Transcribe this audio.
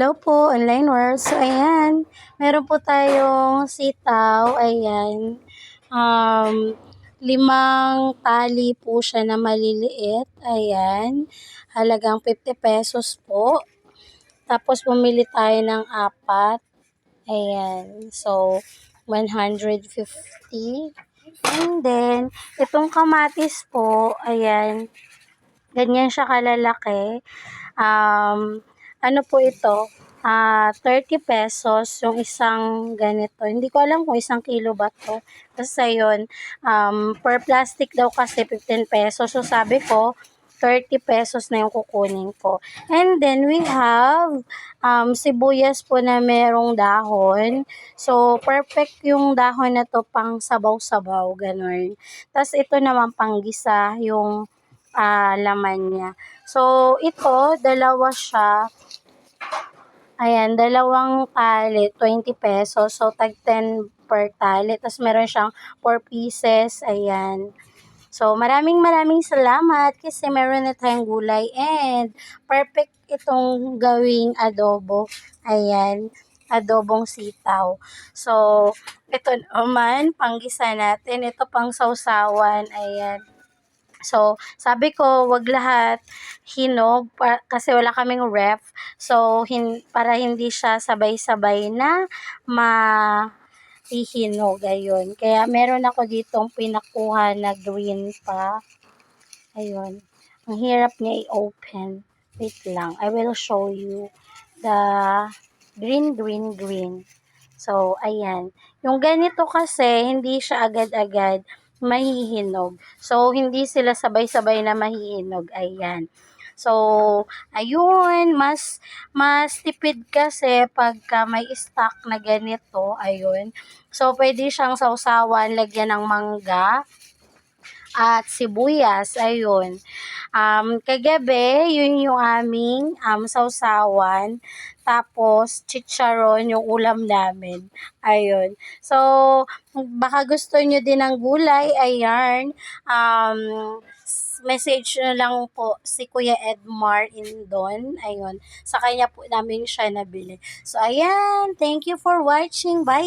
Hello po, online world. So, ayan, meron po tayong sitaw. Ayan. Limang tali po siya na maliliit. Ayan. Halagang 50 pesos po. Tapos, bumili tayo ng apat. Ayan. So, 150. And then, itong kamatis po, ayan, ganyan siya kalalaki. Ano po ito? 30 pesos yung isang ganito. Hindi ko alam kung isang kilo ba to. Basta yun, per plastic daw kasi 15 pesos. So sabi ko, 30 pesos na yung kukunin ko. And then we have sibuyas po na merong dahon. So perfect yung dahon na to pang sabaw-sabaw, ganun. Tapos ito naman panggisa yung laman niya. So, ito, dalawa siya. Ayan, dalawang tali, 20 pesos. So, tag 10 per tali. Tapos, meron siyang 4 pieces. Ayan. So, maraming salamat kasi meron na tayong gulay and perfect itong gawing adobo. Ayan, adobong sitaw. So, ito naman, panggisa natin. Ito pang sausawan. Ayan. So, sabi ko, wag lahat hinog kasi wala kaming ref. So, para hindi siya sabay-sabay na mahihinog. Ayun. Kaya, meron ako ditong pinakuha na green pa. Ayun. Ang hirap niya i-open. Wait lang. I will show you the green. So, ayan. Yung ganito kasi, hindi siya agad-agad mahihinog. So, hindi sila sabay-sabay na mahihinog. Ayan. So, ayun, mas tipid kasi pagka may stock na ganito, ayun. So, pwede siyang sausawan, lagyan ng mangga at sibuyas, ayun. Kagabi, yun yung aming sausawan. Tapos, chicharon yung ulam namin. Ayun. So, baka gusto nyo din ng gulay, ayan. Message na lang po si Kuya Edmar Indon. Ayun. Sa kanya po namin siya nabili. So, ayan. Thank you for watching. Bye!